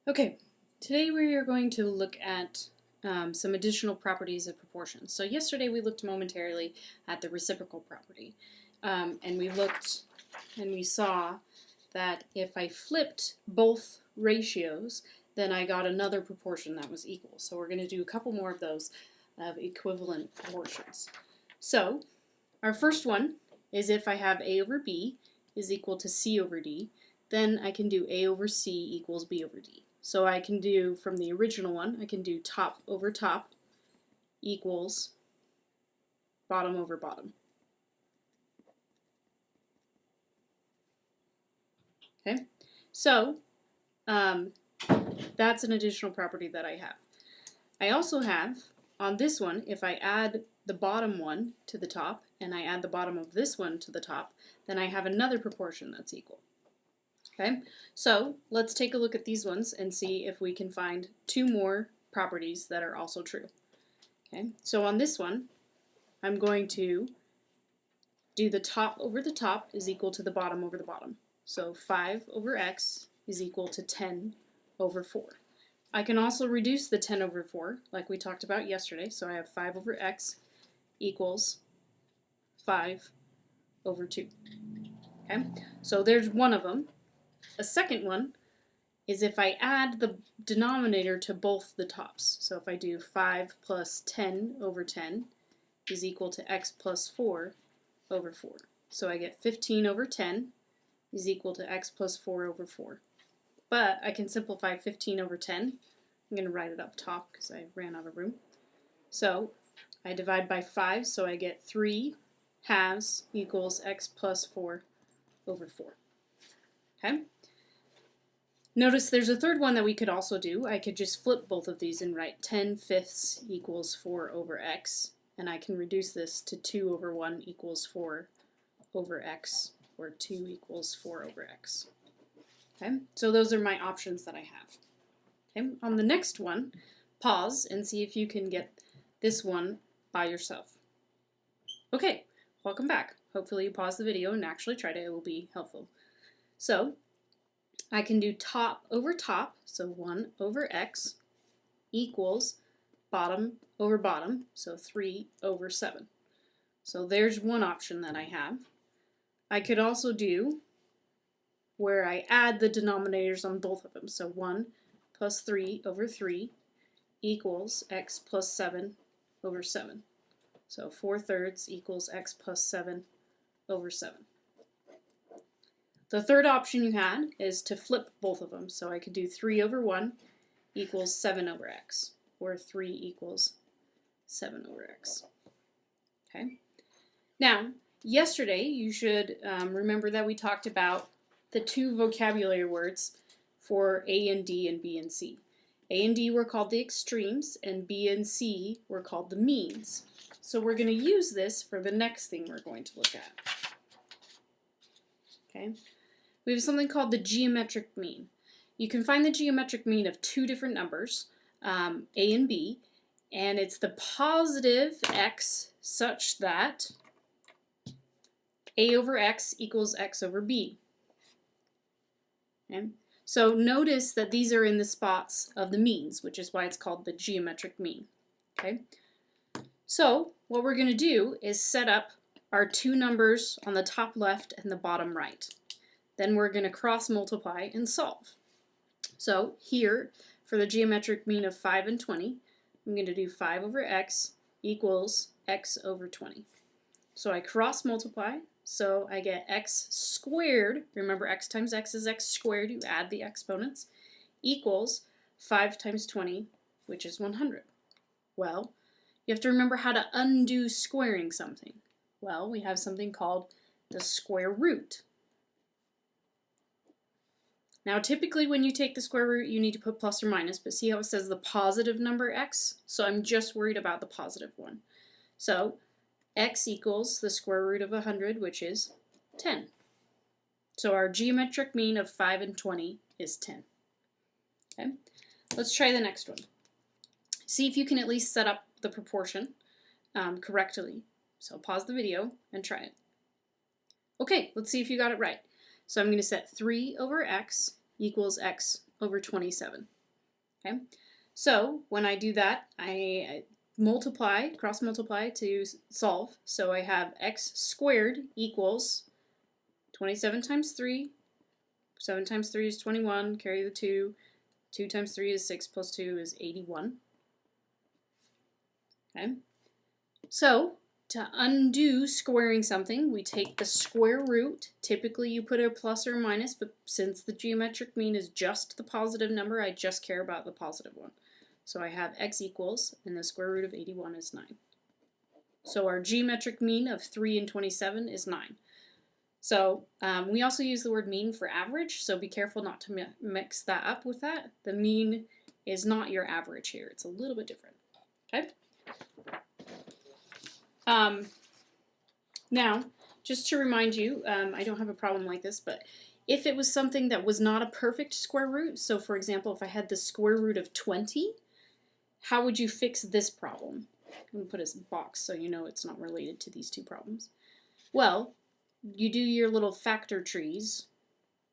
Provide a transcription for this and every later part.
Okay, today we are going to look at some additional properties of proportions. So yesterday we looked momentarily at the reciprocal property, and we looked and we saw that if I flipped both ratios, then I got another proportion that was equal. So we're going to do a couple more of those of equivalent proportions. So our first one is if I have A over B is equal to C over D, then I can do A over C equals B over D. So I can do, from the original one, I can do top over top equals bottom over bottom. Okay, so that's an additional property that I have. I also have, on this one, if I add the bottom one to the top, and I add the bottom of this one to the top, then I have another proportion that's equal. Okay, so let's take a look at these ones and see if we can find two more properties that are also true. Okay, so on this one, I'm going to do the top over the top is equal to the bottom over the bottom. So 5 over x is equal to 10 over 4. I can also reduce the 10 over 4 like we talked about yesterday. So I have 5 over x equals 5 over 2. Okay, so there's one of them. A second one is if I add the denominator to both the tops. So if I do 5 plus 10 over 10 is equal to x plus 4 over 4. So I get 15 over 10 is equal to x plus 4 over 4. But I can simplify 15 over 10. I'm going to write it up top because I ran out of room. So I divide by 5, so I get 3 halves equals x plus 4 over 4. Okay? Notice there's a third one that we could also do. I could just flip both of these and write 10 fifths equals 4 over x, and I can reduce this to 2 over 1 equals 4 over x, or 2 equals 4 over x. Okay, so those are my options that I have. Okay, on the next one, pause and see if you can get this one by yourself. Okay, welcome back. Hopefully you paused the video and actually tried it. It will be helpful. So I can do top over top, so 1 over x equals bottom over bottom, so 3 over 7. So there's one option that I have. I could also do where I add the denominators on both of them, so 1 plus 3 over 3 equals x plus 7 over 7. So 4/3 equals x plus 7 over 7. The third option you had is to flip both of them. So I could do 3 over 1 equals 7 over x, or 3 equals 7 over x. Okay. Now, yesterday you should remember that we talked about the two vocabulary words for A and D and B and C. A and D were called the extremes, and B and C were called the means. So we're going to use this for the next thing we're going to look at. Okay. We have something called the geometric mean. You can find the geometric mean of two different numbers, A and B, and it's the positive x such that A over x equals x over b. Okay? So notice that these are in the spots of the means, which is why it's called the geometric mean. Okay? So what we're going to do is set up our two numbers on the top left and the bottom right. Then we're going to cross multiply and solve. So here, for the geometric mean of 5 and 20, I'm going to do 5 over x equals x over 20. So I cross multiply, so I get x squared, remember x times x is x squared, you add the exponents, equals 5 times 20, which is 100. Well, you have to remember how to undo squaring something. Well, we have something called the square root. Now typically when you take the square root you need to put plus or minus, but see how it says the positive number x? So I'm just worried about the positive one. So x equals the square root of 100, which is 10. So our geometric mean of 5 and 20 is 10. Okay, let's try the next one. See if you can at least set up the proportion correctly. So pause the video and try it. Okay, let's see if you got it right. So I'm going to set 3 over x equals x over 27. Okay, so when I do that, I multiply, cross multiply to solve. So I have x squared equals 27 times 3, 7 times 3 is 21, carry the 2, 2 times 3 is 6 plus 2 is 81. Okay, so to undo squaring something, we take the square root. Typically you put a plus or minus, but since the geometric mean is just the positive number, I just care about the positive one. So I have x equals, and the square root of 81 is 9. So our geometric mean of 3 and 27 is 9. So we also use the word mean for average, so be careful not to mix that up with that. The mean is not your average here. It's a little bit different. Okay? Now, just to remind you, I don't have a problem like this, but if it was something that was not a perfect square root, so for example, if I had the square root of 20, how would you fix this problem? I'm going to put a box so you know it's not related to these two problems. Well, you do your little factor trees,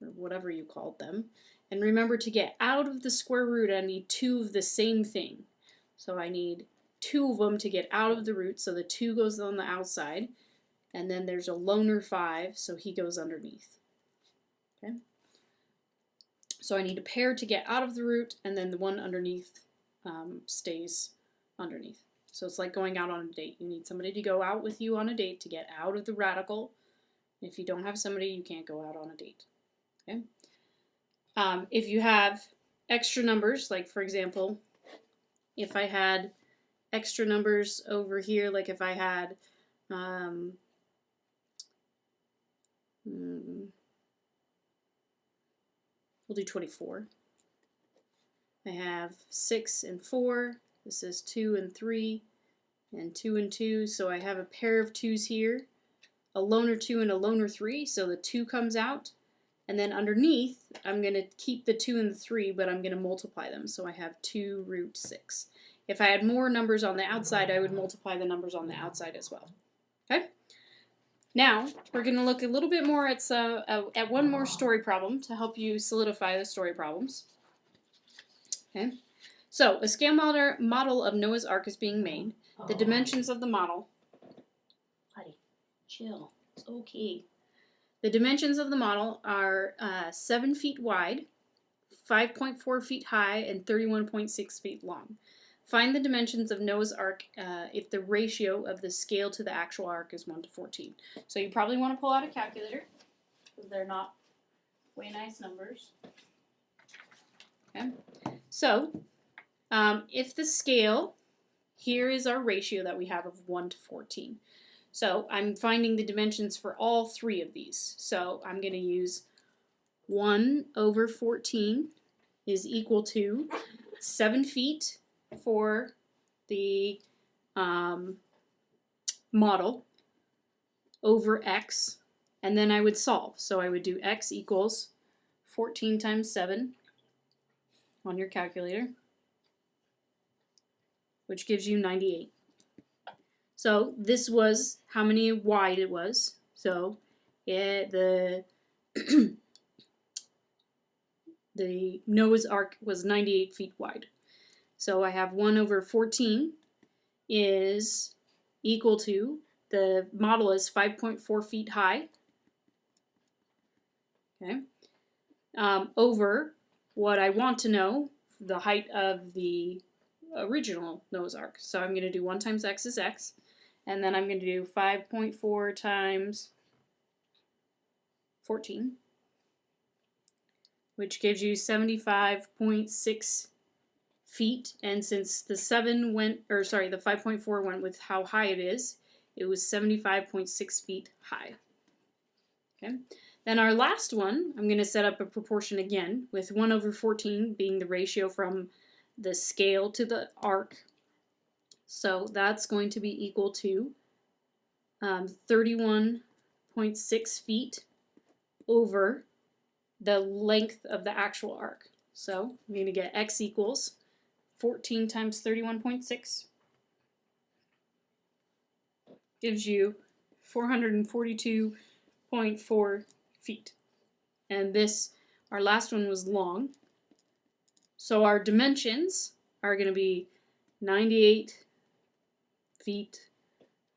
or whatever you called them, and remember to get out of the square root, I need 2 of the same thing. So I need 2 of them to get out of the root, so the 2 goes on the outside, and then there's a loner 5, so he goes underneath. Okay? So I need a pair to get out of the root, and then the one underneath stays underneath. So it's like going out on a date. You need somebody to go out with you on a date to get out of the radical. If you don't have somebody, you can't go out on a date. Okay? If you have extra numbers, like for example, if I had extra numbers over here, like if I had we'll do 24. I have 6 and 4. This is 2 and 3, and 2 and 2. So I have a pair of 2's here, a loner 2 and a loner 3. So the 2 comes out, and then underneath, I'm going to keep the 2 and the 3, but I'm going to multiply them. So I have 2 root 6. If I had more numbers on the outside, I would multiply the numbers on the outside as well. Okay? Now, we're going to look a little bit more at one more story problem to help you solidify the story problems. Okay? So, a scale model of Noah's Ark is being made. The dimensions of the model... Buddy, chill. It's okay. The dimensions of the model are 7 feet wide, 5.4 feet high, and 31.6 feet long. Find the dimensions of Noah's Ark if the ratio of the scale to the actual ark is 1 to 14. So you probably want to pull out a calculator, because they're not way nice numbers. Okay. So, if the scale, here is our ratio that we have of 1 to 14. So I'm finding the dimensions for all 3 of these. So I'm going to use 1 over 14 is equal to 7 feet for the model over x, and then I would solve. So I would do x equals 14 times 7 on your calculator, which gives you 98. So this was how many wide it was. So the Noah's Ark was 98 feet wide. So I have 1 over 14 is equal to, the model is 5.4 feet high, okay, over what I want to know, the height of the original Noah's Ark. So I'm going to do 1 times x is x, and then I'm going to do 5.4 times 14, which gives you 75.6 feet, and since the 5.4 went with how high it is, it was 75.6 feet high. Okay. Then our last one, I'm going to set up a proportion again, with 1 over 14 being the ratio from the scale to the ark. So that's going to be equal to 31.6 feet over the length of the actual ark. So I'm going to get x equals 14 times 31.6 gives you 442.4 feet. And this, our last one was long. So our dimensions are going to be 98 feet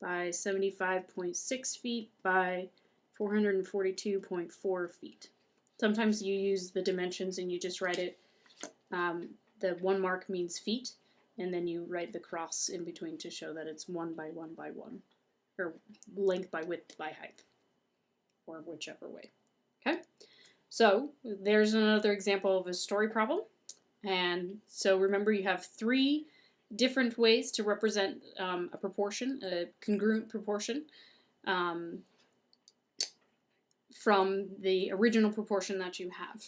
by 75.6 feet by 442.4 feet. Sometimes you use the dimensions and you just write it, the 1 mark means feet, and then you write the cross in between to show that it's 1 by 1 by 1, or length by width by height, or whichever way. Okay, so there's another example of a story problem. And so remember, you have 3 different ways to represent a proportion, a congruent proportion, from the original proportion that you have.